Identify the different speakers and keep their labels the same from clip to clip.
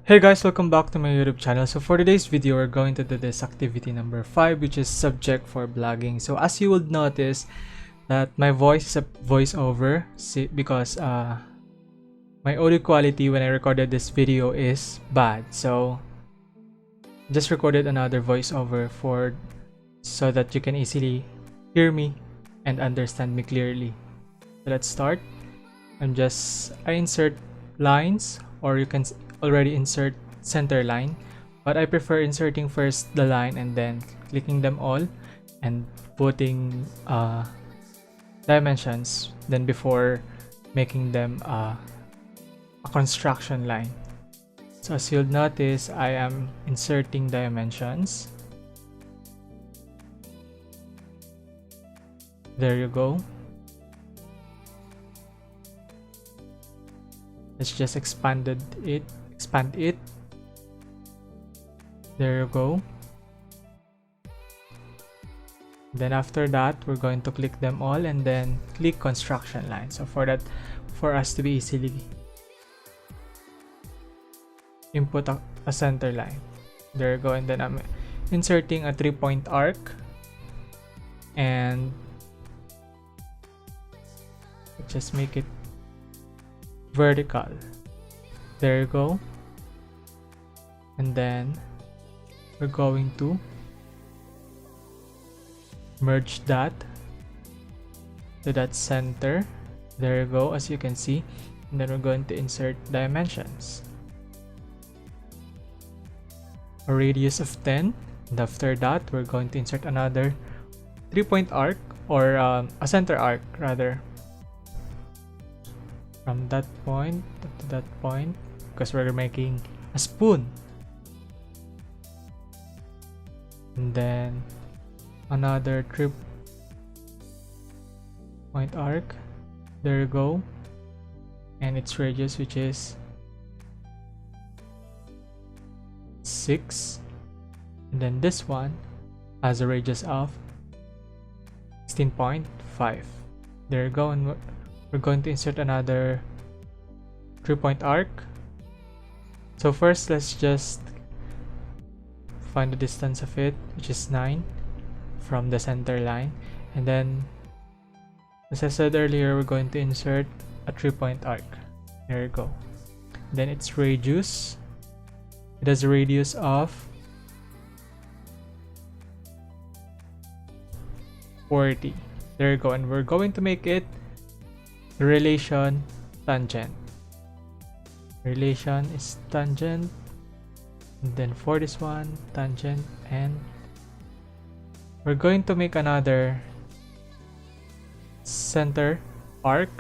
Speaker 1: Hey guys, welcome back to my YouTube channel. So for today's video, we're going to do this activity number 5, which is subject for blogging. So as you would notice that my voice is a voiceover because my audio quality when I recorded this video is bad. So just recorded another voiceover so that you can easily hear me and understand me clearly. So let's start. I insert lines, or you can already insert center line, but I prefer inserting first the line and then clicking them all and putting dimensions then before making them a construction line. So as you'll notice, I am inserting dimensions. There you go. Let's just expand it. There you go. Then after that, we're going to click them all and then click construction line. So for us to be easily input a center line. There you go. And then I'm inserting a 3-point arc and just make it vertical. There you go. And then we're going to merge that to that center. There you go, as you can see. And then we're going to insert dimensions, a radius of 10. And after that, we're going to insert another 3-point arc, or a center arc rather, from that point to that point, because we're making a spoon. And then another 3-point arc. There you go. And its radius, which is 6. And then this one has a radius of 16.5. There you go. And we're going to insert another 3-point arc. So first, let's just find the distance of it, which is 9 from the center line. And then, as I said earlier, we're going to insert a 3-point arc. There you go. Then its radius, it has a radius of 40. There you go. And we're going to make it the relation tangent. Relation is tangent, and then for this one, tangent, and we're going to make another center arc,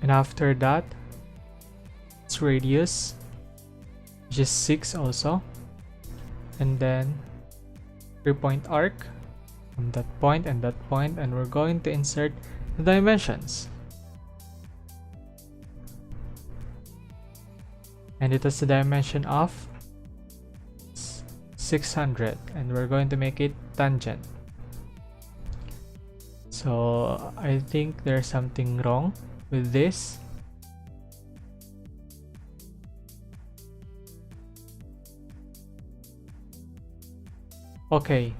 Speaker 1: and after that, its radius, which is 6 also, and then 3-point arc from that point and that point, and we're going to insert the dimensions. And it has a dimension of 600, and we're going to make it tangent. So I think there's something wrong with this. Okay,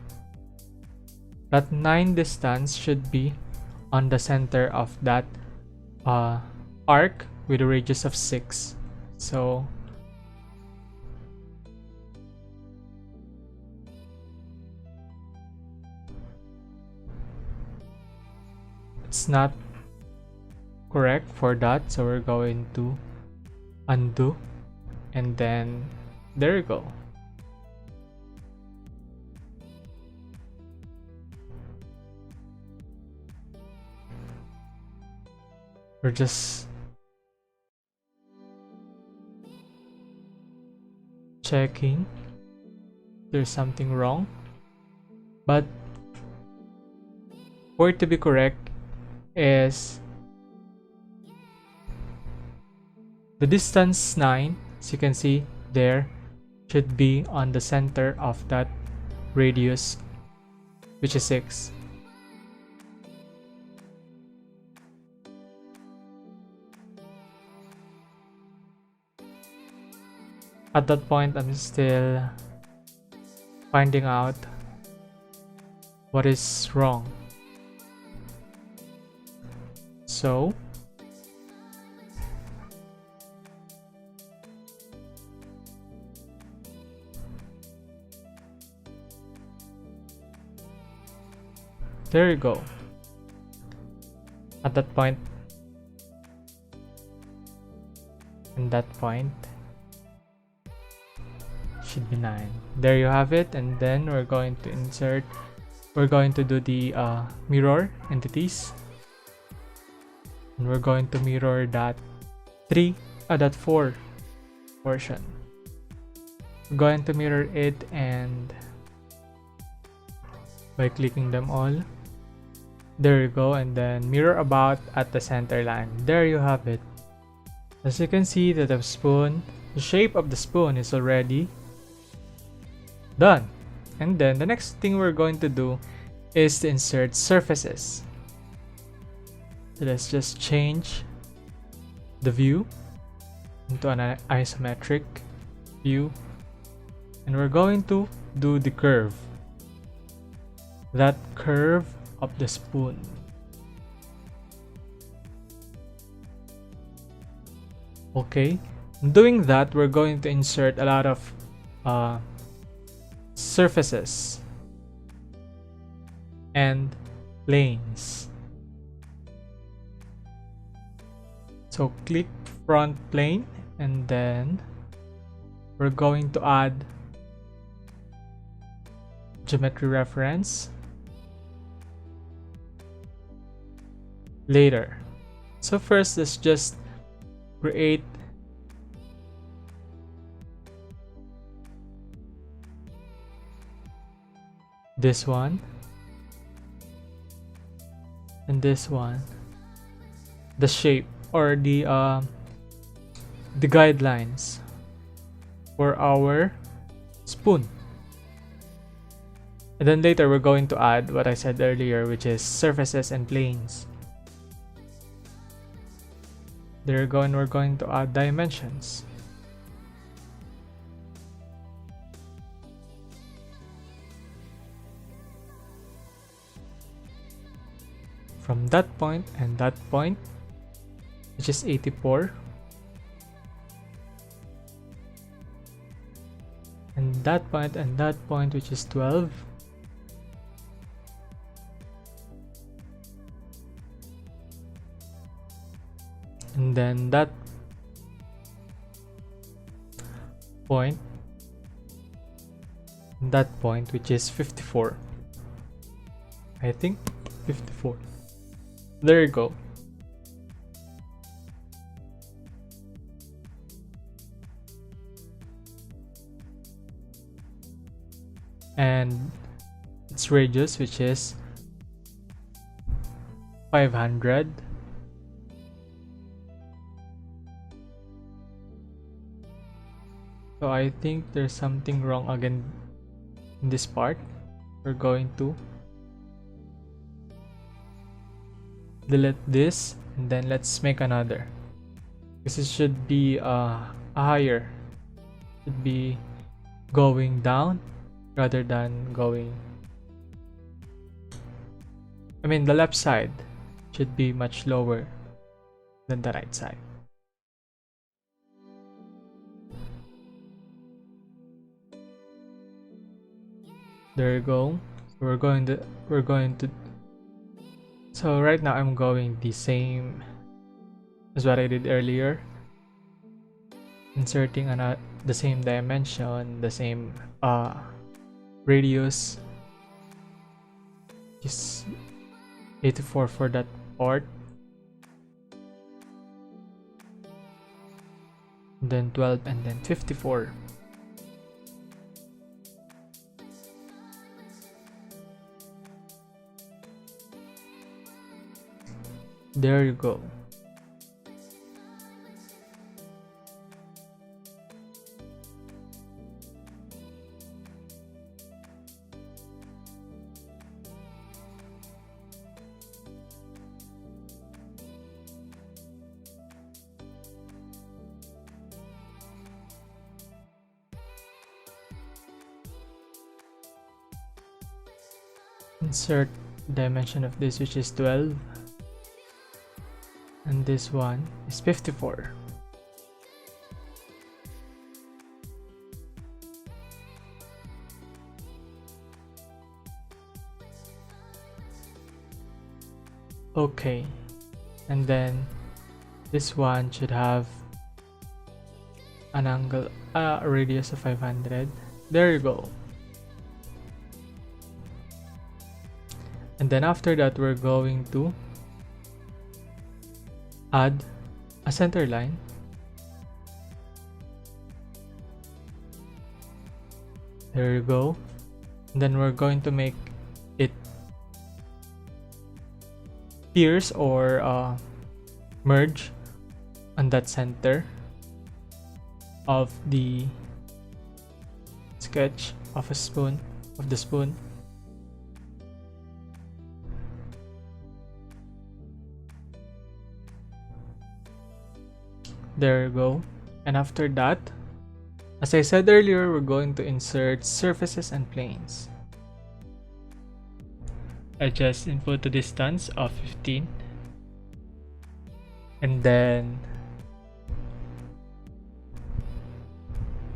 Speaker 1: that 9 distance should be on the center of that arc with a radius of 6. So it's not correct for that, so we're going to undo, and then there you go. We're just checking there's something wrong, but for it to be correct is the distance 9, as you can see there, should be on the center of that radius, which is 6. At that point, I'm still finding out what is wrong. So there you go. At that point and that point should be 9. There you have it. And then we're going to do the mirror entities, and we're going to mirror that 4 portion. We're going to mirror it, and by clicking them all, there you go, and then mirror about at the center line. There you have it. As you can see that the shape of the spoon is already done. And then the next thing we're going to do is to insert surfaces. So let's just change the view into an isometric view, and we're going to do the curve, that curve of the spoon. Okay, doing that, we're going to insert a lot of surfaces and planes. So click front plane, and then we're going to add geometry reference later. So first, let's just create this one and this one, the shape or the guidelines for our spoon. And then later we're going to add what I said earlier, which is surfaces and planes. There you go, and we're going to add dimensions. From that point and that point, which is 84, and that point and that point, which is 12, and then that point and that point, which is 54. I think 54. There you go. And its radius, which is 500. So I think there's something wrong again in this part. We're going to delete this, and then let's make another, because it should be higher. It should be going down rather than going, I mean, the left side should be much lower than the right side. There you go. So we're going to so right now I'm going the same as what I did earlier, inserting the same dimension, the same radius, just 84 for that part, then 12, and then 54. There you go. insert dimension of this, which is 12, and this one is 54. Okay, and then this one should have an angle, a radius of 500. There you go. And then after that, we're going to add a center line. There you go. And then we're going to make it pierce or merge on that center of the sketch of the spoon. There you go. And after that, as I said earlier, we're going to insert surfaces and planes. I just input the distance of 15, and then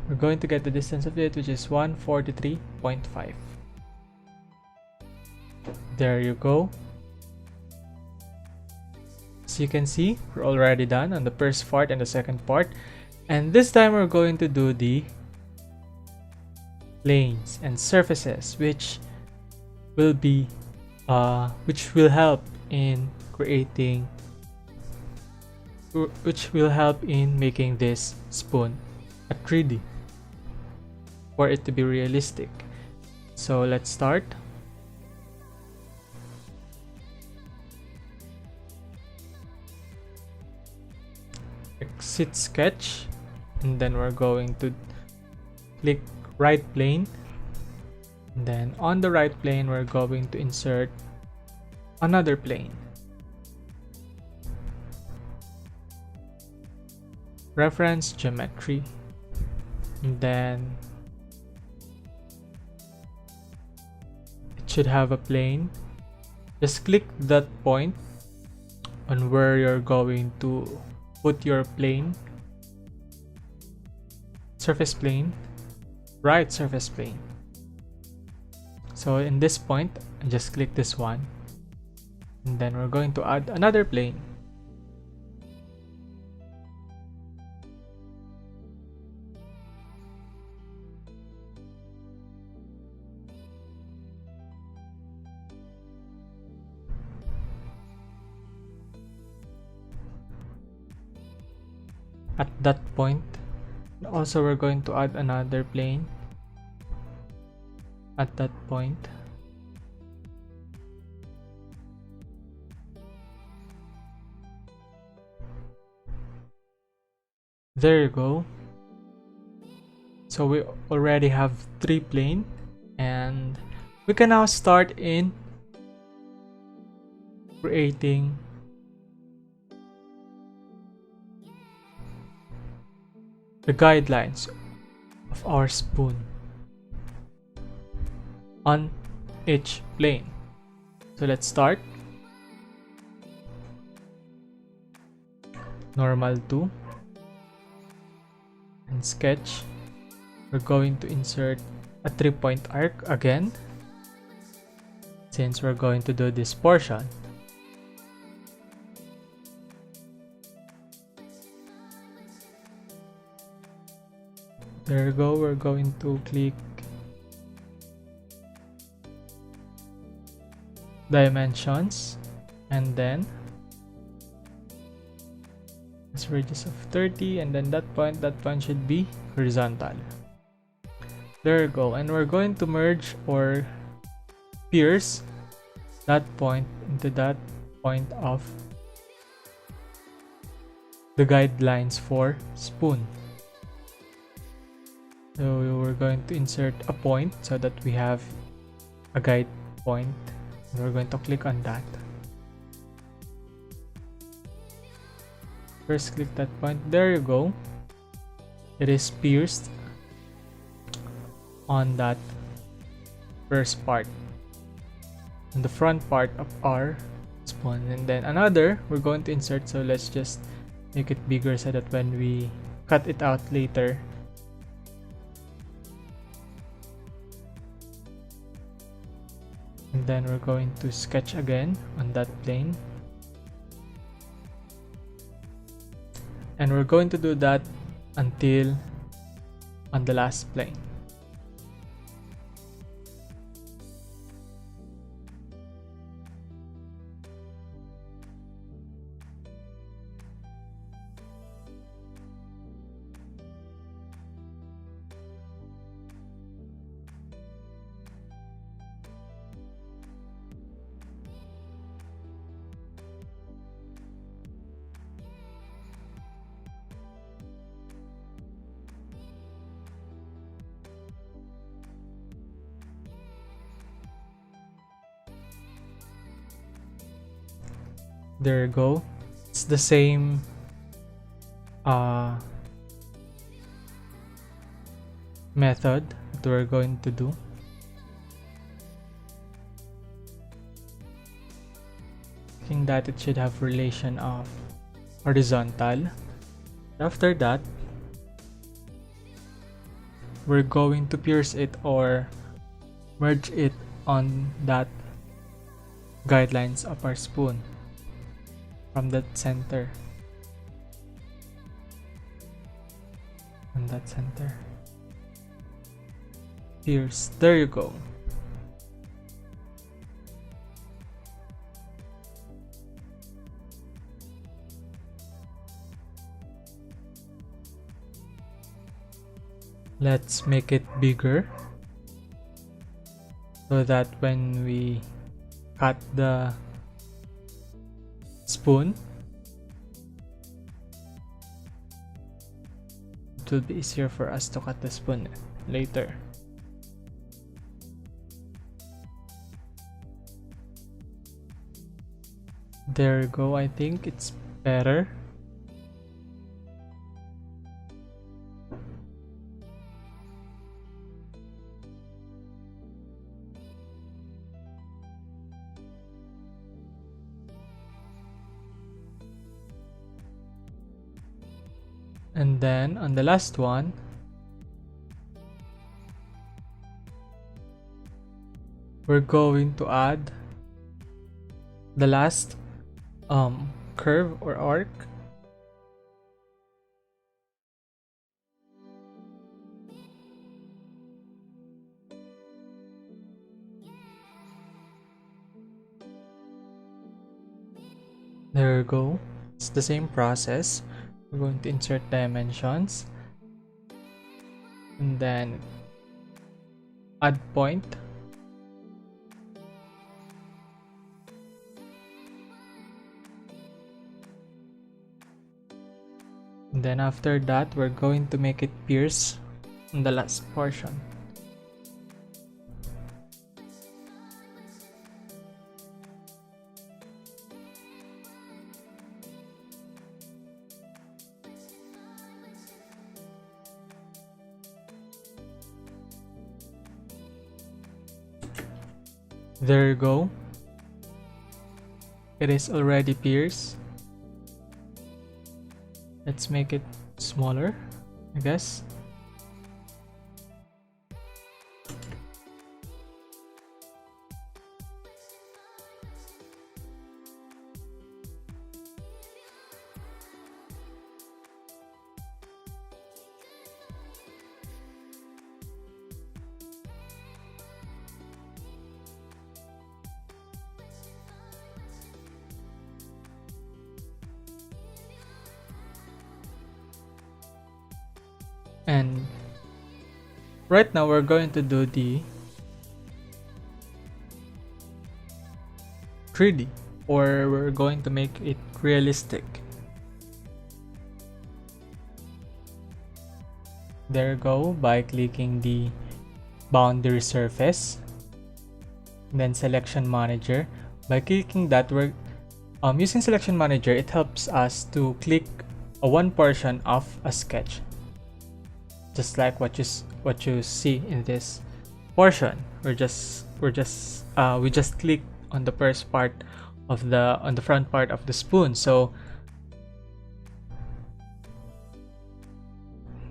Speaker 1: we're going to get the distance of it, which is 143.5. There you go. As you can see, we're already done on the first part and the second part, and this time we're going to do the planes and surfaces, which will help in making this spoon a 3D for it to be realistic. So let's start. Exit sketch, and then we're going to click right plane, and then on the right plane we're going to insert another plane. Reference geometry, and then it should have a plane. Just click that point on where you're going to put your plane, surface plane, right surface plane. So in this point, I just click this one, and then we're going to add another plane. At that point, also we're going to add another plane at that point. There you go. So we already have 3 planes, and we can now start in creating the guidelines of our spoon on each plane. So let's start. Normal 2 and sketch. We're going to insert a 3-point arc again, since we're going to do this portion. There you go. We're going to click dimensions, and then this radius of 30, and then that point should be horizontal. There you go. And we're going to merge or pierce that point into that point of the guidelines for spoon. So we're going to insert a point so that we have a guide point, and we're going to click on that. First click that point. There you go. It is pierced on that first part. on the front part of our spoon, and then another we're going to insert. So let's just make it bigger so that when we cut it out later, and then we're going to sketch again on that plane, and we're going to do that until on the last plane. There you go. It's the same method that we're going to do. I think that it should have relation of horizontal. After that, we're going to pierce it or merge it on that guidelines of our spoon from that center. On that center. Pierce. There you go. Let's make it bigger so that when we cut the spoon, it will be easier for us to cut the spoon later. There you go. I think it's better. And then on the last one, we're going to add the last curve or arc. There you go. It's the same process. We're going to insert dimensions and then add point. And then after that, we're going to make it pierce in the last portion. There you go. It is already pierced. Let's make it smaller, I guess. And right now we're going to do the 3D, or we're going to make it realistic. There you go, by clicking the boundary surface, then selection manager. By clicking that, we're using selection manager, it helps us to click one portion of a sketch, just like what you see in this portion. We just click on the first part of the front part of the spoon. So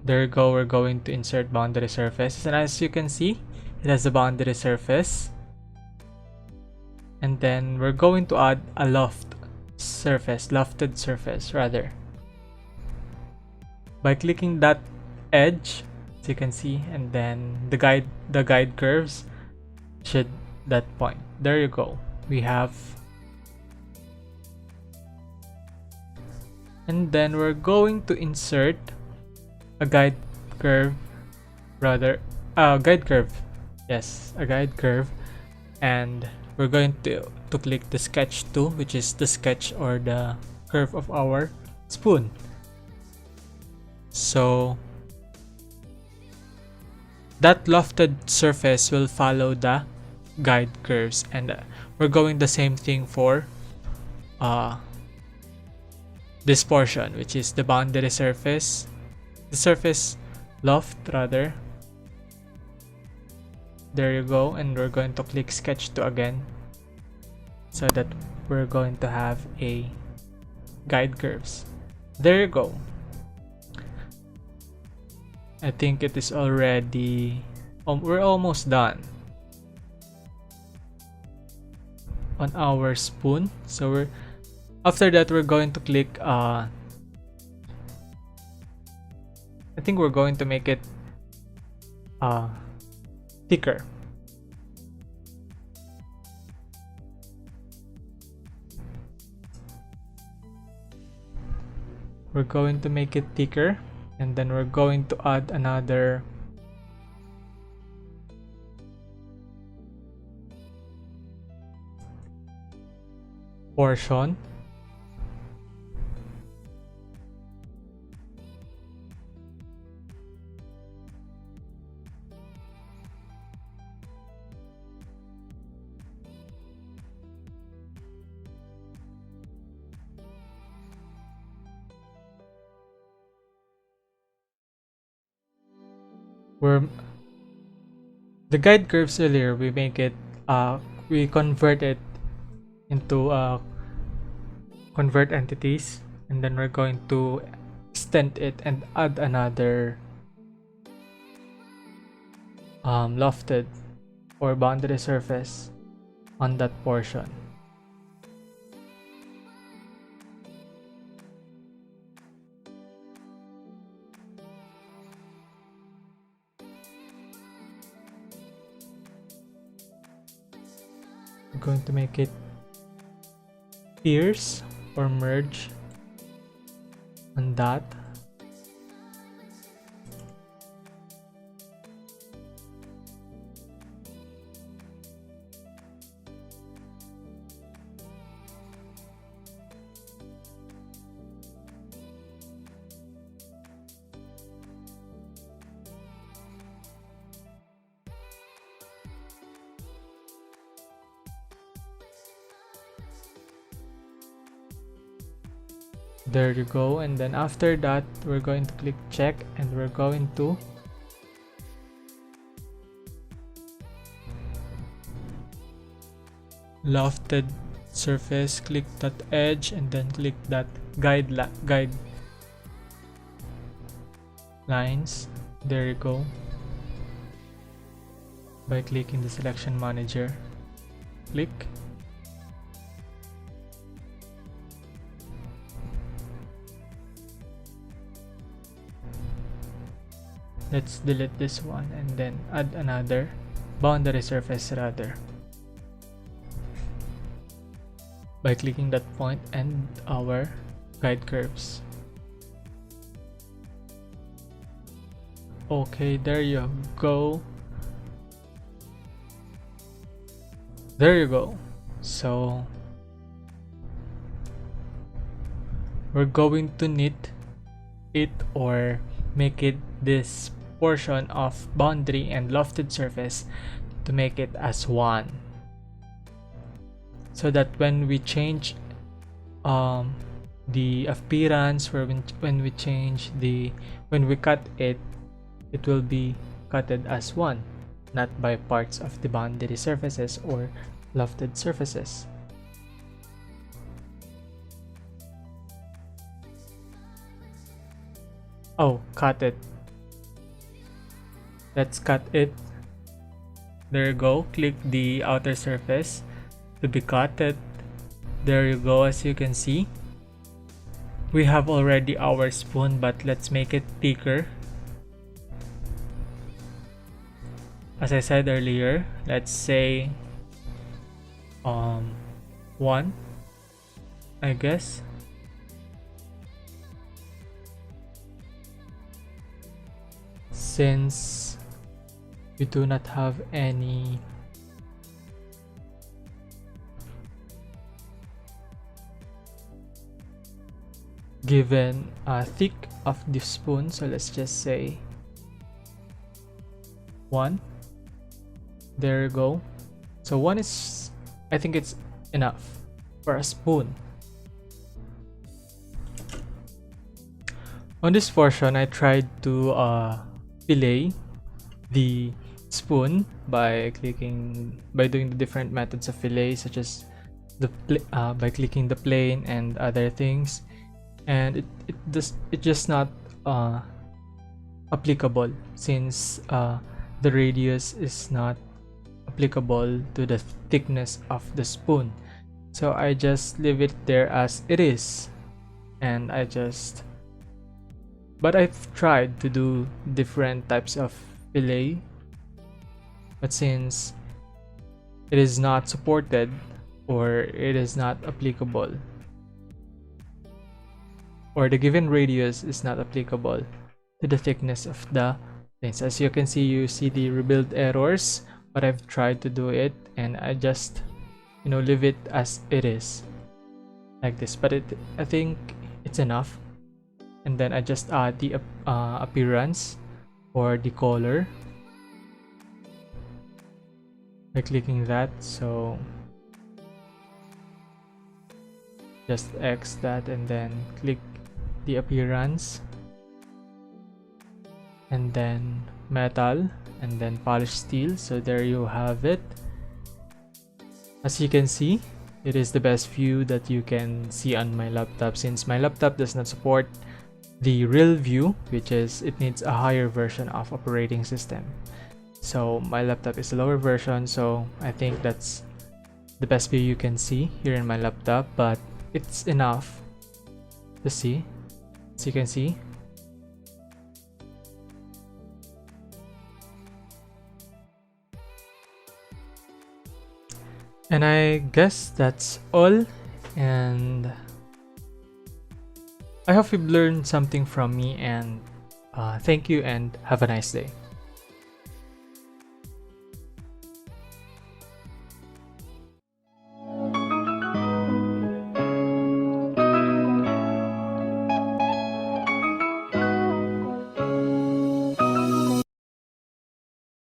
Speaker 1: there you go, we're going to insert boundary surface, and as you can see, it has a boundary surface. And then we're going to add a lofted surface rather, by clicking that edge, as you can see, and then the guide curves should that point. There you go. We have, and then we're going to insert a guide curve, yes, a guide curve, and we're going to click the sketch tool, which is the sketch or the curve of our spoon. So that lofted surface will follow the guide curves, and we're going the same thing for this portion, which is the boundary surface, the surface loft rather. There you go, and we're going to click sketch 2 again, so that we're going to have a guide curves. There you go. I think it is already, we're almost done on our spoon. So after that we're going to click I think we're going to make it thicker. We're going to make it thicker, and then we're going to add another portion. Where the guide curves earlier, we make it we convert it into convert entities, and then we're going to extend it and add another lofted or boundary surface on that portion. I'm going to make it pierce or merge on that. There you go, and then after that we're going to click check, and we're going to lofted surface, click that edge, and then click that guide lines. There you go, by clicking the selection manager, click. Let's delete this one and then add another boundary surface rather, by clicking that point and our guide curves. Okay, there you go. There you go. So we're going to knit it or make it this portion of boundary and lofted surface to make it as one, so that when we change the appearance, when we cut it, it will be cutted as one. not by parts of the boundary surfaces or lofted surfaces. Oh, cut it. Let's cut it. There you go. Click the outer surface to be cutted. There you go. As you can see, we have already our spoon, but let's make it thicker. As I said earlier, let's say 1, I guess. Since we do not have any given thick of the spoon, so let's just say 1. There you go. So 1 is, I think it's enough for a spoon. On this portion, I tried to fillet the spoon by doing the different methods of fillet, such as by clicking the plane and other things, and it just not applicable, since the radius is not applicable to the thickness of the spoon. So I just leave it there as it is, and but I've tried to do different types of fillet, but since it is not supported or it is not applicable, or the given radius is not applicable to the thickness of the things. As you can see, you see the rebuild errors, but I've tried to do it, and I just leave it as it is like this. But I think it's enough. And then I just add the appearance or the color by clicking that. So just X that and then click the appearance, and then metal, and then polished steel. So there you have it. As you can see, it is the best view that you can see on my laptop, since my laptop does not support the real view, which is it needs a higher version of operating system. So my laptop is a lower version, so I think that's the best view you can see here in my laptop, but it's enough to see. As you can see, and I guess that's all, and I hope you've learned something from me, and thank you and have a nice day.